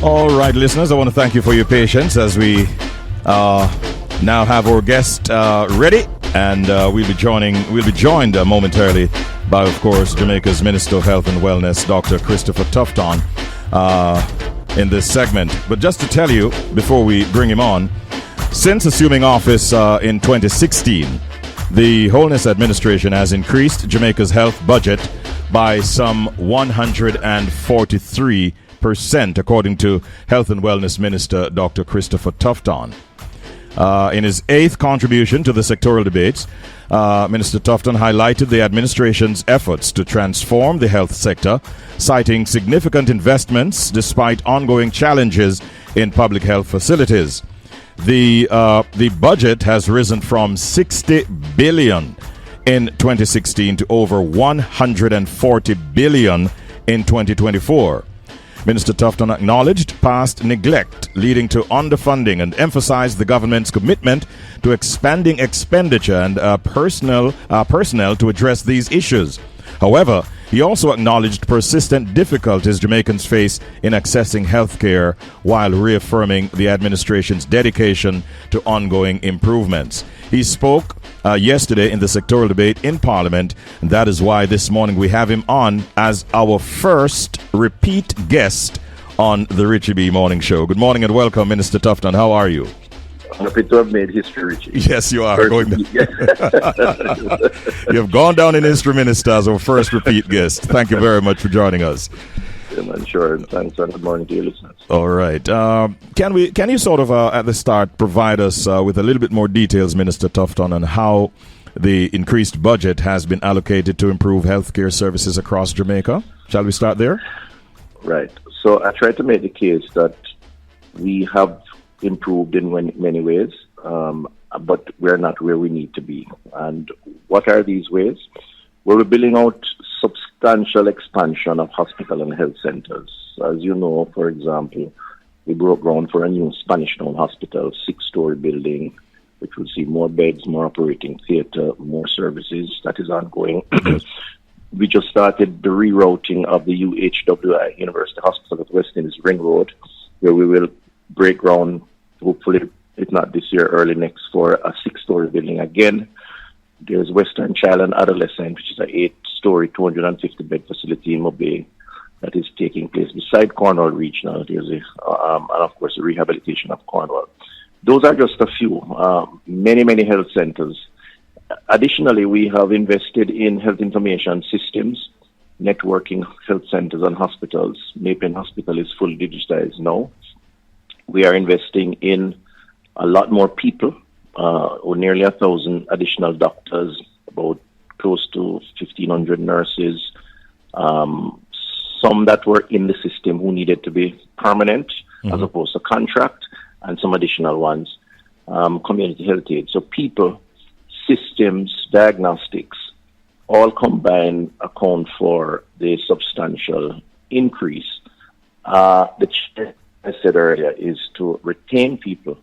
All right, listeners, I want to thank you for your patience as we now have our guest ready, and we'll be joined momentarily by, of course, Jamaica's Minister of Health and Wellness, Dr. Christopher Tufton, in this segment. But just to tell you, before we bring him on, since assuming office in 2016, the Wholeness Administration has increased Jamaica's health budget by some 143%, according to Health and Wellness Minister Dr. Christopher Tufton. In his 8th contribution to the sectoral debates, Minister Tufton highlighted the administration's efforts to transform the health sector, citing significant investments despite ongoing challenges in public health facilities. The budget has risen from 60 billion in 2016 to over 140 billion in 2024. Minister Tufton acknowledged past neglect leading to underfunding and emphasized the government's commitment to expanding expenditure and personnel to address these issues. However, he also acknowledged persistent difficulties Jamaicans face in accessing health care while reaffirming the administration's dedication to ongoing improvements. He spoke yesterday in the sectoral debate in Parliament, and that is why this morning we have him on as our first repeat guest on the Richie B Morning Show. Good morning and welcome, Minister Tufton. How are you? Happy to have made history, Richie. Yes, you are. You have gone down in history, Minister, as our first repeat guest. Thank you very much for joining us. Yeah, man, sure. Thanks, and good morning to your listeners. All right. Can you sort of, at the start, provide us with a little bit more details, Minister Tufton, on how the increased budget has been allocated to improve healthcare services across Jamaica? Shall we start there? Right. So I tried to make the case that we have improved in many ways, but we're not where we need to be. And what are these ways? We're building out substantial expansion of hospital and health centers. As you know, for example, we broke ground for a new Spanish Town hospital, 6-story building, which will see more beds, more operating theater, more services. That is ongoing. We just started the rerouting of the UHWI, University Hospital at West Indies Ring Road, where we will break ground, hopefully, if not this year, early next, for a 6-story building again. There's Western Child and Adolescent, which is an 8-story, 250-bed facility in Mobay that is taking place beside Cornwall Regional. There's and of course, the rehabilitation of Cornwall. Those are just a few. Many health centers. Additionally, we have invested in health information systems, networking health centers and hospitals. Maypen Hospital is fully digitized now. We are investing in a lot more people, nearly 1,000 additional doctors, about close to 1,500 nurses, some that were in the system who needed to be permanent as opposed to contract, and some additional ones, community health aid. So people, systems, diagnostics, all combined account for the substantial increase. I said earlier, is to retain people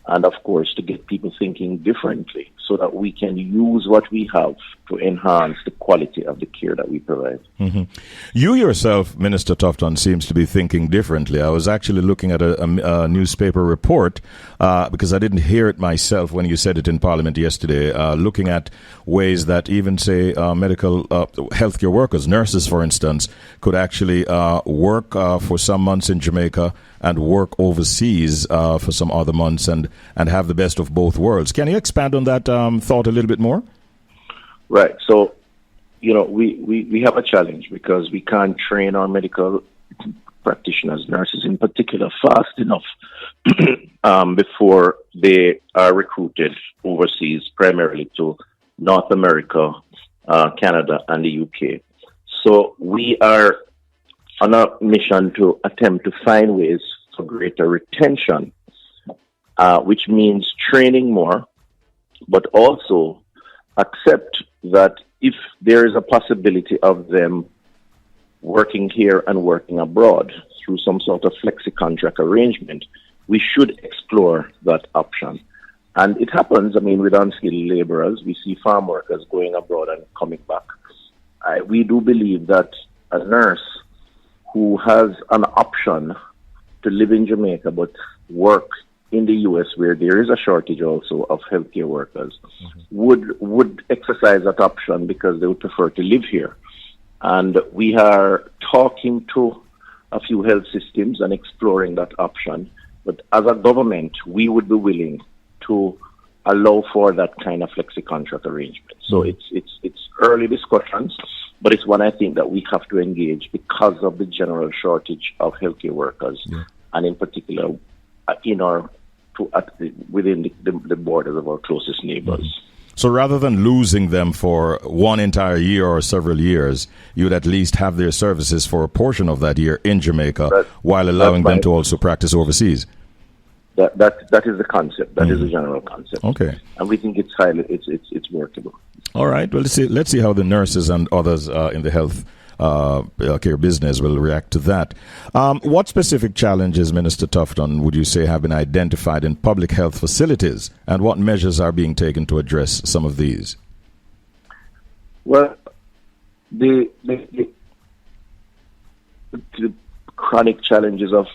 and, of course, to get people thinking differently so that we can use what we have to enhance the quality of the care that we provide. You yourself, Minister Tufton, seems to be thinking differently. I was actually looking at a newspaper report because I didn't hear it myself when you said it in Parliament yesterday, looking at ways that even, say, medical healthcare workers, nurses, for instance, could actually work for some months in Jamaica and work overseas for some other months and have the best of both worlds. Can you expand on that thought a little bit more? Right. So, we have a challenge because we can't train our medical practitioners, nurses in particular, fast enough before they are recruited overseas, primarily to North America, Canada, and the UK. So we are on a mission to attempt to find ways for greater retention, which means training more, but also accept that if there is a possibility of them working here and working abroad through some sort of flexi-contract arrangement, we should explore that option. And it happens, with unskilled laborers. We see farm workers going abroad and coming back. We do believe that a nurse who has an option to live in Jamaica but work in the U.S., where there is a shortage also of healthcare workers, would exercise that option because they would prefer to live here. And we are talking to a few health systems and exploring that option. But as a government, we would be willing to allow for that kind of flexi-contract arrangement. So it's early discussions, but it's one I think that we have to engage because of the general shortage of healthcare workers, and in particular within the borders of our closest neighbors. So rather than losing them for one entire year or several years, you'd at least have their services for a portion of that year in Jamaica while allowing them to also practice overseas. That is the concept. That is the general concept. Okay. And we think it's workable. All right. Well, let's see how the nurses and others in the health care business will react to that. What specific challenges, Minister Tufton, would you say have been identified in public health facilities, and what measures are being taken to address some of these? Well, the chronic challenges of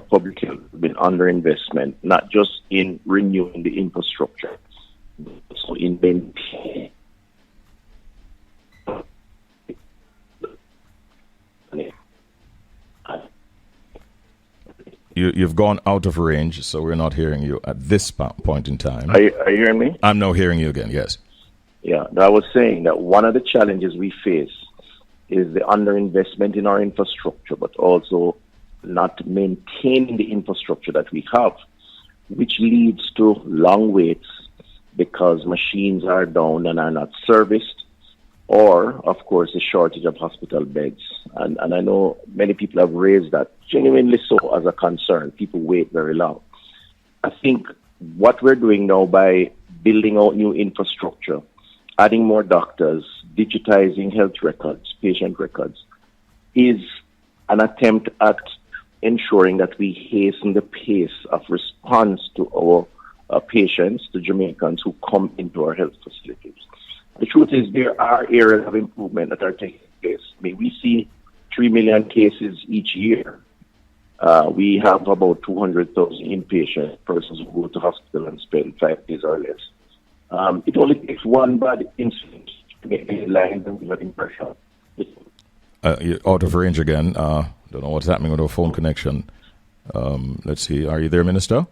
public health have been underinvestment, not just in renewing the infrastructure, but also in maintaining. You've gone out of range, so we're not hearing you at this point in time. Are you hearing me? I'm now hearing you again, yes. Yeah, I was saying that one of the challenges we face is the underinvestment in our infrastructure, but also not maintaining the infrastructure that we have, which leads to long waits because machines are down and are not serviced, or, of course, the shortage of hospital beds. And I know many people have raised that, genuinely so, as a concern. People wait very long. I think what we're doing now by building out new infrastructure, adding more doctors, digitizing health records, patient records, is an attempt at ensuring that we hasten the pace of response to our patients, to Jamaicans who come into our health facilities. The truth is there are areas of improvement that are taking place. I mean, we see 3 million cases each year. We have about 200,000 inpatient persons who go to hospital and spend 5 days or less. It only takes one bad incident to make the headlines and give an impression. You're out of range again. Don't know what's happening with our phone connection. Let's see. Are you there, Minister?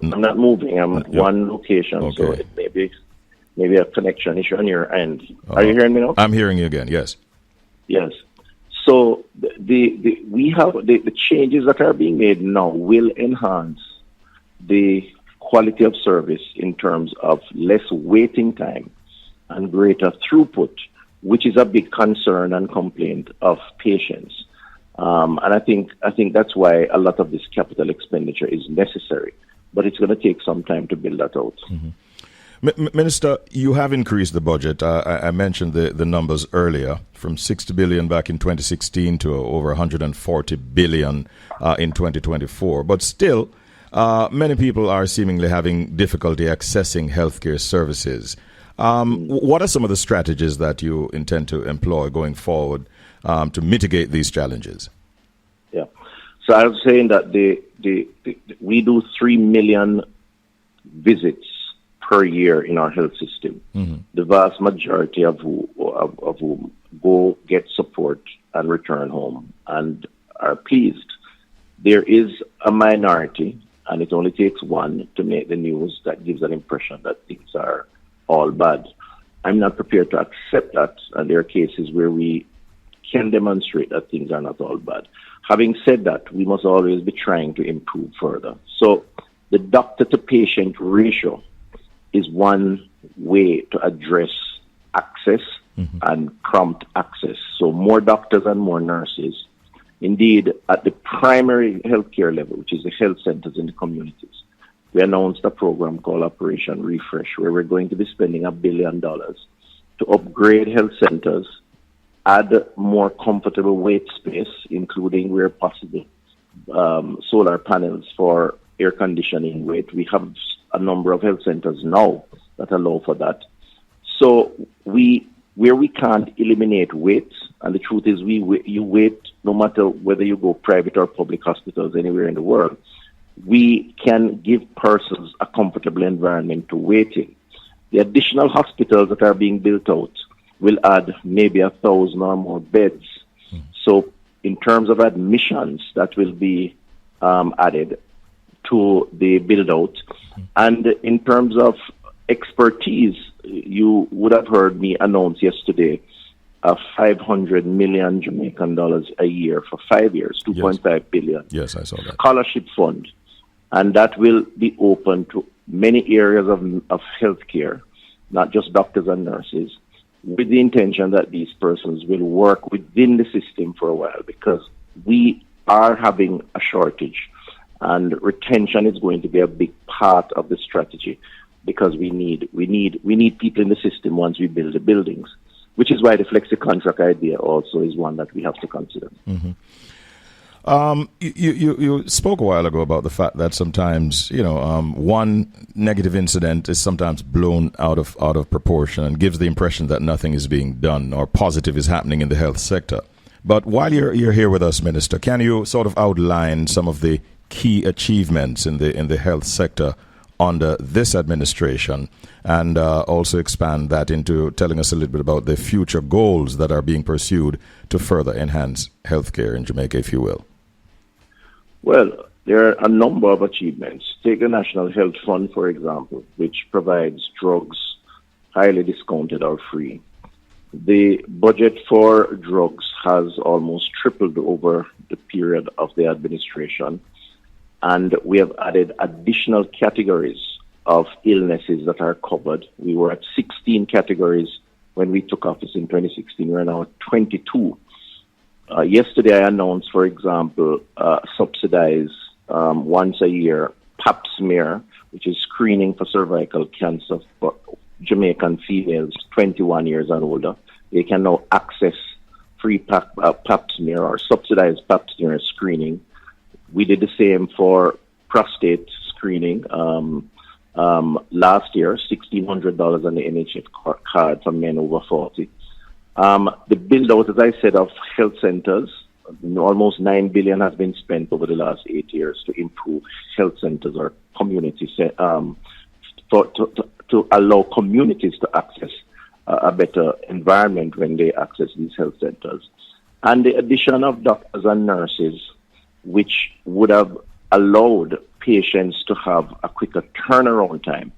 I'm not moving. I'm at one location, okay. So it may be maybe a connection issue on your end. Are you hearing me now? I'm hearing you again, yes. Yes. So we have the changes that are being made now will enhance the quality of service in terms of less waiting time and greater throughput, which is a big concern and complaint of patients. And I think that's why a lot of this capital expenditure is necessary, but it's going to take some time to build that out. Mm-hmm. Minister, you have increased the budget. I mentioned the numbers earlier, from 60 billion back in 2016 to over 140 billion in 2024. But still, many people are seemingly having difficulty accessing healthcare services. What are some of the strategies that you intend to employ going forward to mitigate these challenges? Yeah. So I was saying that we do 3 million visits per year in our health system. Mm-hmm. The vast majority of whom go get support and return home and are pleased. There is a minority, and it only takes one to make the news that gives an impression that things are all bad. I'm not prepared to accept that, and there are cases where we can demonstrate that things are not all bad. Having said that, we must always be trying to improve further. So the doctor-to-patient ratio is one way to address access and prompt access. So more doctors and more nurses. Indeed, at the primary healthcare level, which is the health centers in the communities, we announced a program called Operation Refresh, where we're going to be spending $1 billion to upgrade health centers, add more comfortable wait space, including where possible, solar panels for air conditioning wait. We have a number of health centers now that allow for that. So where we can't eliminate waits, and the truth is you wait no matter whether you go private or public hospitals anywhere in the world, we can give persons a comfortable environment to wait in. The additional hospitals that are being built out will add maybe 1,000 or more beds. So in terms of admissions, that will be added to the build-out. And in terms of expertise, you would have heard me announce yesterday 500 million Jamaican dollars a year for 5 years, 2.5 billion. Yes, I saw that. Scholarship fund. And that will be open to many areas of healthcare, not just doctors and nurses, with the intention that these persons will work within the system for a while, because we are having a shortage, and retention is going to be a big part of the strategy, because we need people in the system once we build the buildings, which is why the flexi contract idea also is one that we have to consider. Mm-hmm. You spoke a while ago about the fact that sometimes, one negative incident is sometimes blown out of proportion and gives the impression that nothing is being done or positive is happening in the health sector. But while you're here with us, Minister, can you sort of outline some of the key achievements in the health sector under this administration, and also expand that into telling us a little bit about the future goals that are being pursued to further enhance healthcare in Jamaica, if you will? Well, there are a number of achievements. Take the National Health Fund, for example, which provides drugs highly discounted or free. The budget for drugs has almost tripled over the period of the administration, and we have added additional categories of illnesses that are covered. We were at 16 categories when we took office in 2016. We're now at 22. Yesterday I announced, for example, subsidize once a year pap smear, which is screening for cervical cancer for Jamaican females 21 years and older. They can now access free pap smear or subsidized pap smear screening. We did the same for prostate screening last year, $1,600 on the NHS card for men over 40. The build-out, as I said, of health centers, almost $9 billion has been spent over the last 8 years to improve health centers or communities, to allow communities to access a better environment when they access these health centers. And the addition of doctors and nurses, which would have allowed patients to have a quicker turnaround time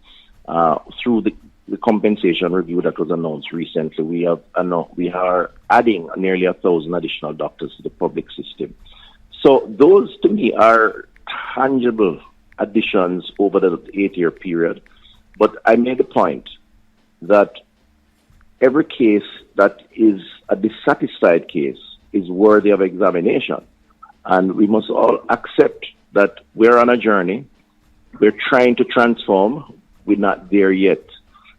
through the compensation review that was announced recently. We are adding nearly 1,000 additional doctors to the public system. So those, to me, are tangible additions over the 8-year period. But I made the point that every case that is a dissatisfied case is worthy of examination. And we must all accept that we're on a journey. We're trying to transform. We're not there yet.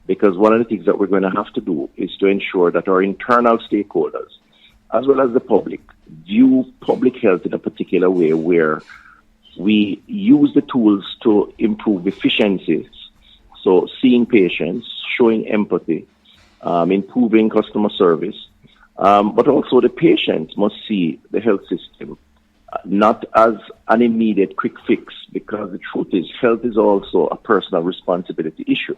Because one of the things that we're going to have to do is to ensure that our internal stakeholders, as well as the public, view public health in a particular way where we use the tools to improve efficiencies. So seeing patients, showing empathy, improving customer service, but also the patients must see the health system not as an immediate quick fix, because the truth is health is also a personal responsibility issue,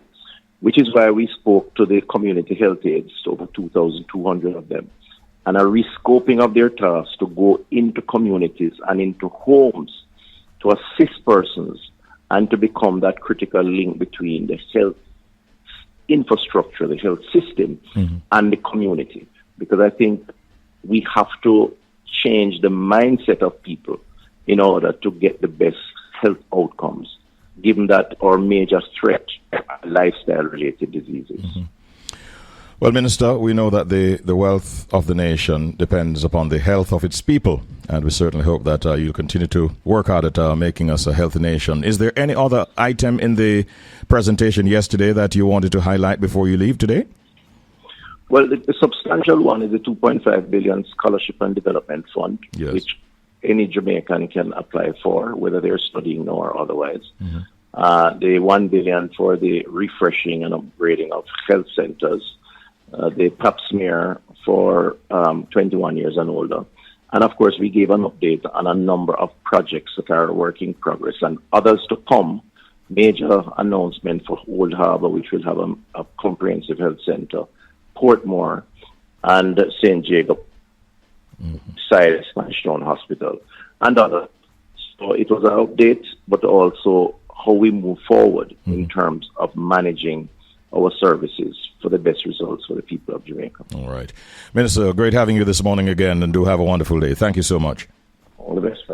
which is why we spoke to the community health aides, over 2,200 of them, and a rescoping of their tasks to go into communities and into homes to assist persons and to become that critical link between the health infrastructure, the health system, and the community. Because I think we have to change the mindset of people in order to get the best health outcomes, given that our major threat are lifestyle-related diseases. Well, Minister, we know that the wealth of the nation depends upon the health of its people, and we certainly hope that you'll continue to work hard at making us a healthy nation. Is there any other item in the presentation yesterday that you wanted to highlight before you leave today? Well, the substantial one is the $2.5 billion Scholarship and Development Fund, yes, which any Jamaican can apply for, whether they're studying now or otherwise. The $1 billion for the refreshing and upgrading of health centers, the pap smear for 21 years and older, And of course, we gave an update on a number of projects that are work in progress and others to come. Major announcement for Old Harbour, which will have a comprehensive health center, Portmore, and St. Jacob, beside Stone Hospital, and others. So it was an update, but also how we move forward in terms of managing our services for the best results for the people of Jamaica. All right. Minister, great having you this morning again, and do have a wonderful day. Thank you so much. All the best.